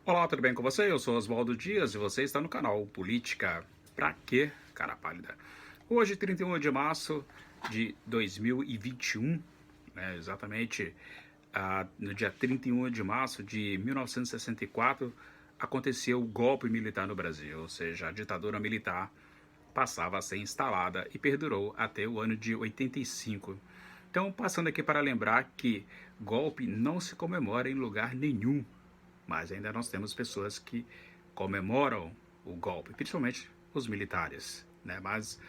Olá, tudo bem com você? Eu sou Oswaldo Dias e você está no canal Política Pra Quê, Cara Pálida? Hoje, 31 de março de 2021, exatamente no dia 31 de março de 1964, aconteceu o golpe militar no Brasil, ou seja, a ditadura militar passava a ser instalada e perdurou até o ano de 85. Então, passando aqui para lembrar que golpe não se comemora em lugar nenhum, mas ainda nós temos pessoas que comemoram o golpe, principalmente os militares, né? Mas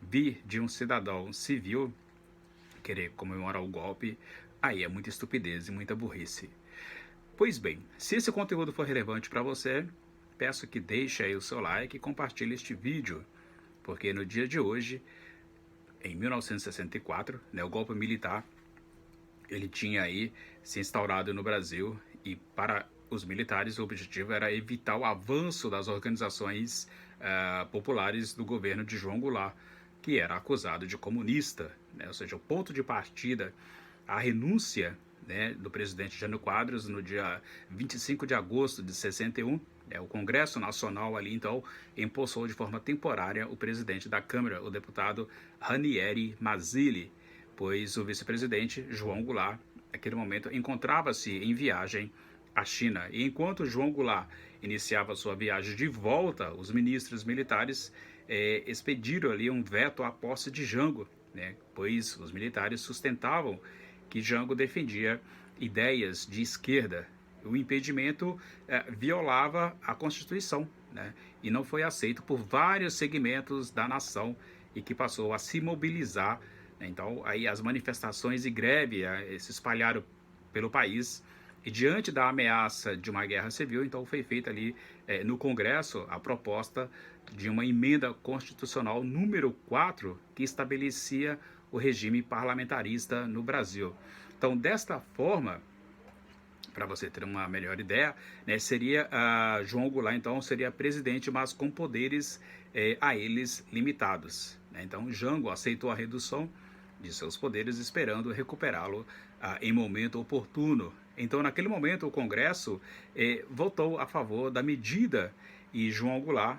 vir de um cidadão civil querer comemorar o golpe, aí é muita estupidez e muita burrice. Pois bem, se esse conteúdo for relevante para você, peço que deixe aí o seu like e compartilhe este vídeo, porque no dia de hoje, em 1964, o golpe militar ele tinha aí se instaurado no Brasil e para os militares o objetivo era evitar o avanço das organizações populares do governo de João Goulart, que era acusado de comunista, ou seja, o ponto de partida, a renúncia do presidente Jânio Quadros no dia 25 de agosto de 61, o Congresso Nacional ali então empossou de forma temporária o presidente da Câmara, o deputado Ranieri Mazzilli, pois o vice-presidente João Goulart, naquele momento, encontrava-se em viagem à China. E enquanto João Goulart iniciava sua viagem de volta, os ministros militares expediram ali um veto à posse de Jango, pois os militares sustentavam que Jango defendia ideias de esquerda. O impedimento violava a Constituição, e não foi aceito por vários segmentos da nação e que passou a se mobilizar. Então, aí as manifestações e greve se espalharam pelo país e diante da ameaça de uma guerra civil, então foi feita ali no Congresso a proposta de uma emenda constitucional número 4 que estabelecia o regime parlamentarista no Brasil. Então, desta forma, para você ter uma melhor ideia, seria João Goulart, então, seria presidente, mas com poderes a eles limitados. Então, Jango aceitou a redução de seus poderes, esperando recuperá-lo em momento oportuno. Então, naquele momento, o Congresso votou a favor da medida e João Goulart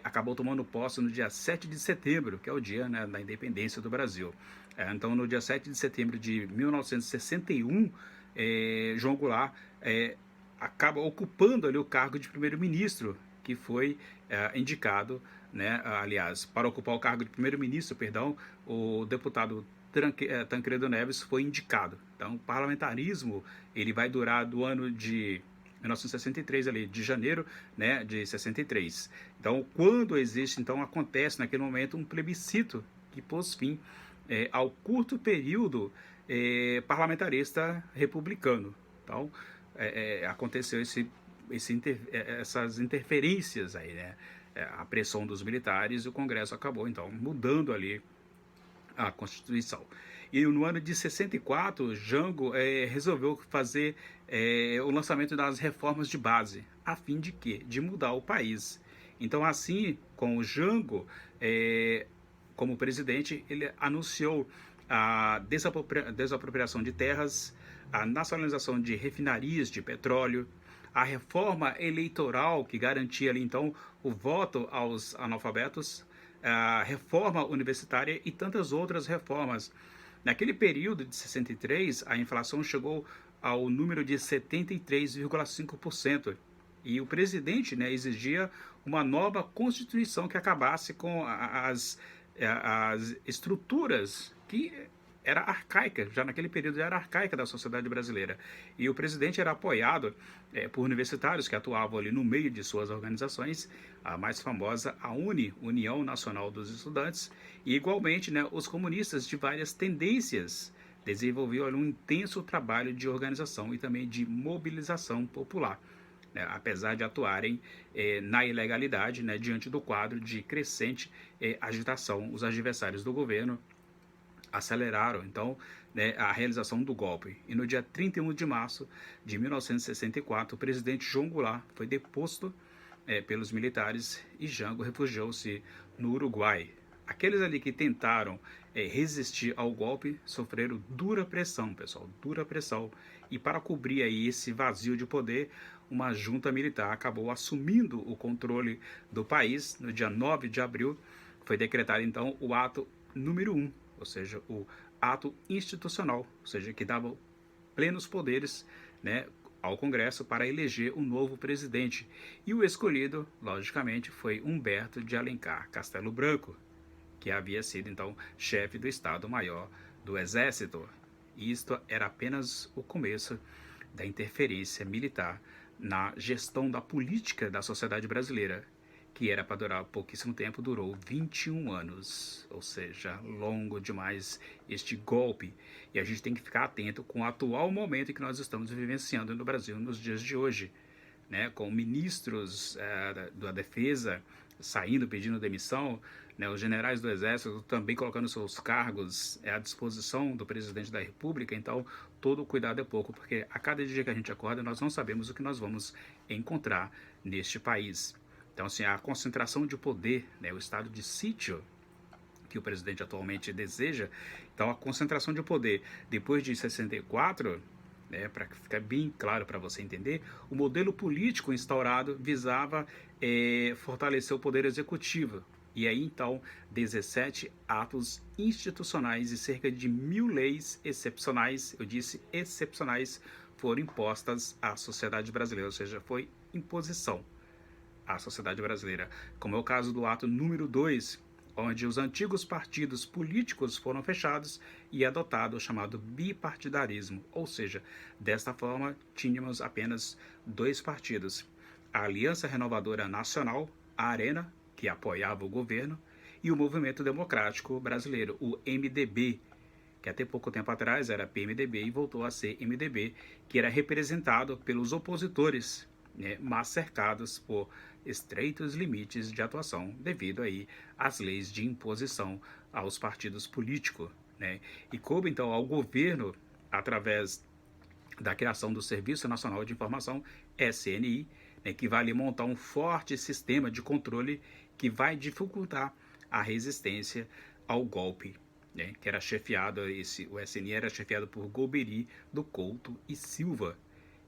acabou tomando posse no dia 7 de setembro, que é o dia da independência do Brasil. Então, no dia 7 de setembro de 1961, João Goulart acaba ocupando ali o cargo de primeiro-ministro, que foi indicado, aliás, para ocupar o cargo de primeiro-ministro, o deputado Tancredo Neves foi indicado. Então, o parlamentarismo ele vai durar do ano de 1963, ali, de janeiro de 63. Então, quando existe, então, acontece naquele momento um plebiscito que pôs fim ao curto período parlamentarista republicano. Então, aconteceu essas interferências aí, a pressão dos militares e o Congresso acabou, então, mudando ali a Constituição. E no ano de 64, Jango resolveu fazer o lançamento das reformas de base, a fim de quê? De mudar o país. Então, assim, com o Jango como presidente, ele anunciou a desapropriação de terras, a nacionalização de refinarias de petróleo, a reforma eleitoral que garantia ali então o voto aos analfabetos, a reforma universitária e tantas outras reformas. Naquele período de 63, a inflação chegou ao número de 73,5%. E o presidente exigia uma nova constituição que acabasse com as estruturas que era arcaica, já naquele período era arcaica da sociedade brasileira. E o presidente era apoiado por universitários que atuavam ali no meio de suas organizações, a mais famosa, a União Nacional dos Estudantes, e igualmente os comunistas de várias tendências desenvolviam ali um intenso trabalho de organização e também de mobilização popular. Apesar de atuarem na ilegalidade, diante do quadro de crescente agitação. Os adversários do governo aceleraram, então, a realização do golpe. E no dia 31 de março de 1964, o presidente João Goulart foi deposto pelos militares e Jango refugiou-se no Uruguai. Aqueles ali que tentaram resistir ao golpe sofreram dura pressão, pessoal, dura pressão. E para cobrir aí esse vazio de poder, uma junta militar acabou assumindo o controle do país. No dia 9 de abril foi decretado então o ato número 1, ou seja, o ato institucional, ou seja, que dava plenos poderes, né, ao Congresso para eleger um novo presidente. E o escolhido, logicamente, foi Humberto de Alencar Castelo Branco, que havia sido então chefe do Estado-Maior do Exército. E isto era apenas o começo da interferência militar na gestão da política da sociedade brasileira, que era para durar pouquíssimo tempo, durou 21 anos, ou seja, longo demais este golpe. E a gente tem que ficar atento com o atual momento em que nós estamos vivenciando no Brasil nos dias de hoje, né, com ministros da defesa saindo pedindo demissão, né, os generais do exército também colocando seus cargos à disposição do presidente da república. Então todo cuidado é pouco, porque a cada dia que a gente acorda nós não sabemos o que nós vamos encontrar neste país. Então assim, a concentração de poder, né, o estado de sítio que o presidente atualmente deseja, então a concentração de poder depois de 64, para ficar bem claro para você entender, o modelo político instaurado visava fortalecer o poder executivo. E aí então 17 atos institucionais e cerca de 1000 leis excepcionais, eu disse excepcionais, foram impostas à sociedade brasileira, ou seja, foi imposição à sociedade brasileira, como é o caso do ato número 2, onde os antigos partidos políticos foram fechados e adotado o chamado bipartidarismo, ou seja, desta forma tínhamos apenas 2 partidos, a Aliança Renovadora Nacional, a Arena, que apoiava o governo, e o Movimento Democrático Brasileiro, o MDB, que até pouco tempo atrás era PMDB e voltou a ser MDB, que era representado pelos opositores, né, mas cercados por estreitos limites de atuação devido aí às leis de imposição aos partidos políticos, né? E coube então ao governo, através da criação do Serviço Nacional de Informação, SNI, né, que vai ali montar um forte sistema de controle que vai dificultar a resistência ao golpe, né, que era chefiado, o SNI era chefiado por Golbery do Couto e Silva.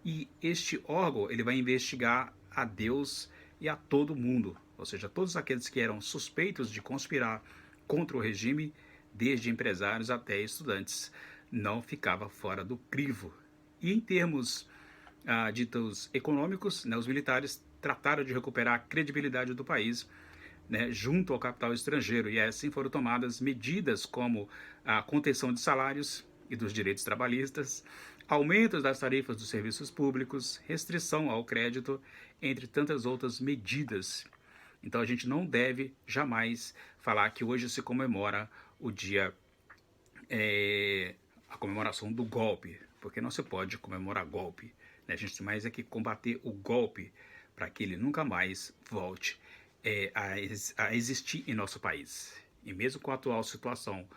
E este órgão ele vai investigar a Deus e a todo mundo, ou seja, todos aqueles que eram suspeitos de conspirar contra o regime, desde empresários até estudantes, não ficava fora do crivo. E em termos ditos econômicos, né, os militares trataram de recuperar a credibilidade do país, né, junto ao capital estrangeiro, e assim foram tomadas medidas como a contenção de salários e dos direitos trabalhistas, aumento das tarifas dos serviços públicos, restrição ao crédito, entre tantas outras medidas. Então a gente não deve jamais falar que hoje se comemora o dia, a comemoração do golpe, porque não se pode comemorar golpe, né? A gente mais é que combater o golpe para que ele nunca mais volte a existir em nosso país. E mesmo com a atual situação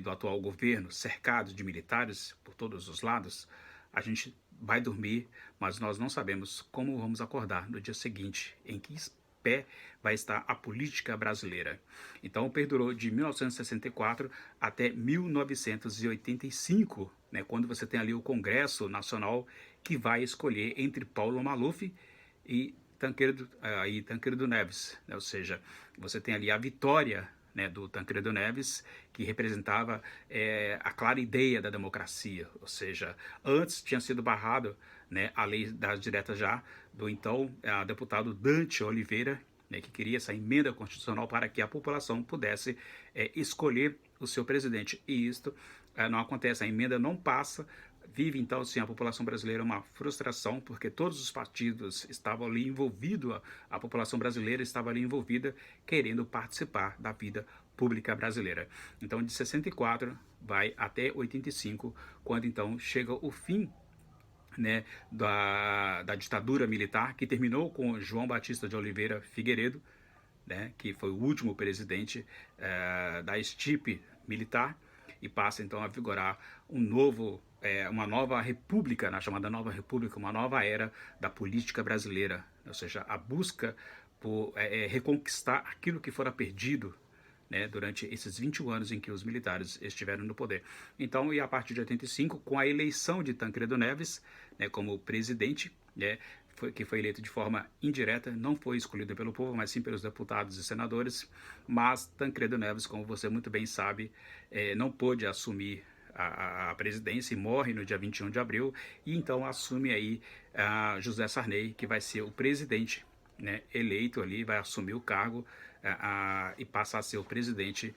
do atual governo, cercado de militares por todos os lados, a gente vai dormir, mas nós não sabemos como vamos acordar no dia seguinte, em que pé vai estar a política brasileira. Então perdurou de 1964 até 1985, né, quando você tem ali o Congresso Nacional que vai escolher entre Paulo Maluf e Tancredo Neves, né? Ou seja, você tem ali a vitória, né, do Tancredo Neves, que representava a clara ideia da democracia, ou seja, antes tinha sido barrado, né, a lei das diretas já, do então deputado Dante Oliveira, né, que queria essa emenda constitucional para que a população pudesse escolher o seu presidente, e isto não acontece, a emenda não passa. Vive então sim a população brasileira uma frustração, porque todos os partidos estavam ali envolvidos, a população brasileira estava ali envolvida, querendo participar da vida pública brasileira. Então de 64 vai até 85, quando então chega o fim, né, da ditadura militar, que terminou com João Batista de Oliveira Figueiredo, né, que foi o último presidente da estipe militar, e passa então a vigorar uma nova república, na chamada Nova República, uma nova era da política brasileira, ou seja, a busca por reconquistar aquilo que fora perdido, né, durante esses 21 anos em que os militares estiveram no poder. Então, e a partir de 85, com a eleição de Tancredo Neves, né, como presidente, né, que foi eleito de forma indireta, não foi escolhido pelo povo, mas sim pelos deputados e senadores, mas Tancredo Neves, como você muito bem sabe, não pôde assumir a presidência e morre no dia 21 de abril, e então assume aí José Sarney, que vai ser o presidente, né, eleito ali, vai assumir o cargo e passa a ser o presidente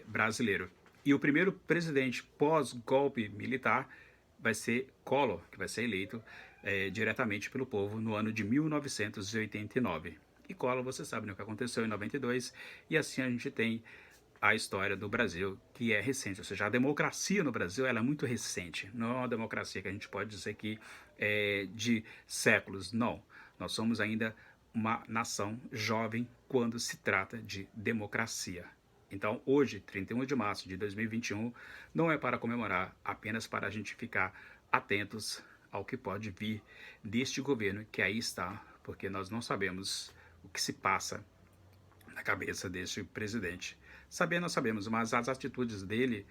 brasileiro. E o primeiro presidente pós-golpe militar vai ser Collor, que vai ser eleito diretamente pelo povo no ano de 1989. E Collor, você sabe, né, o que aconteceu em 92, e assim a gente tem a história do Brasil, que é recente, ou seja, a democracia no Brasil ela é muito recente, não é uma democracia que a gente pode dizer que é de séculos, não. Nós somos ainda uma nação jovem quando se trata de democracia. Então, hoje, 31 de março de 2021, não é para comemorar, apenas para a gente ficar atentos ao que pode vir deste governo que aí está, porque nós não sabemos o que se passa na cabeça deste presidente. Saber nós sabemos, mas as atitudes dele,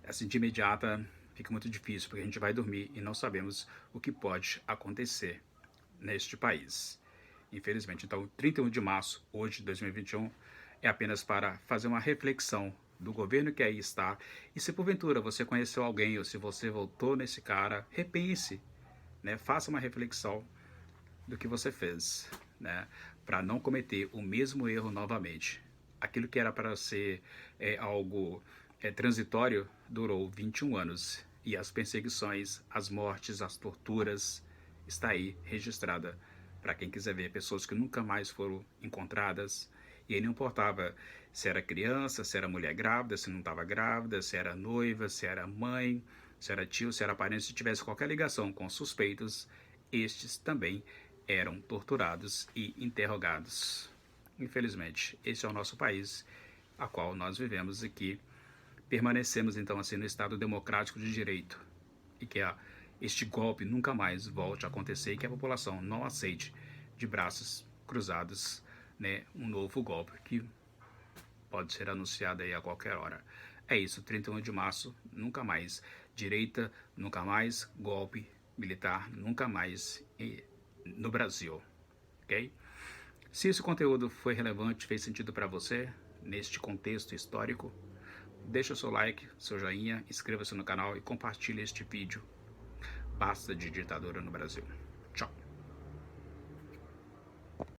assim, de imediata, fica muito difícil, porque a gente vai dormir e não sabemos o que pode acontecer neste país. Infelizmente. Então, 31 de março, hoje, de 2021, é apenas para fazer uma reflexão do governo que aí está. E se porventura você conheceu alguém ou se você votou nesse cara, repense, né? Faça uma reflexão do que você fez, né? Para não cometer o mesmo erro novamente. Aquilo que era para ser algo transitório durou 21 anos. E as perseguições, as mortes, as torturas, está aí registrada para quem quiser ver. Pessoas que nunca mais foram encontradas. E aí não importava se era criança, se era mulher grávida, se não estava grávida, se era noiva, se era mãe, se era tio, se era parente, se tivesse qualquer ligação com suspeitos, estes também eram torturados e interrogados. Infelizmente, esse é o nosso país, a qual nós vivemos e que permanecemos então assim no Estado democrático de direito e que este golpe nunca mais volte a acontecer e que a população não aceite de braços cruzados, né, um novo golpe que pode ser anunciado aí a qualquer hora. É isso, 31 de março, nunca mais direita, nunca mais golpe militar, nunca mais no Brasil, ok? Se esse conteúdo foi relevante, fez sentido para você, neste contexto histórico, deixa o seu like, seu joinha, inscreva-se no canal e compartilhe este vídeo. Basta de ditadura no Brasil.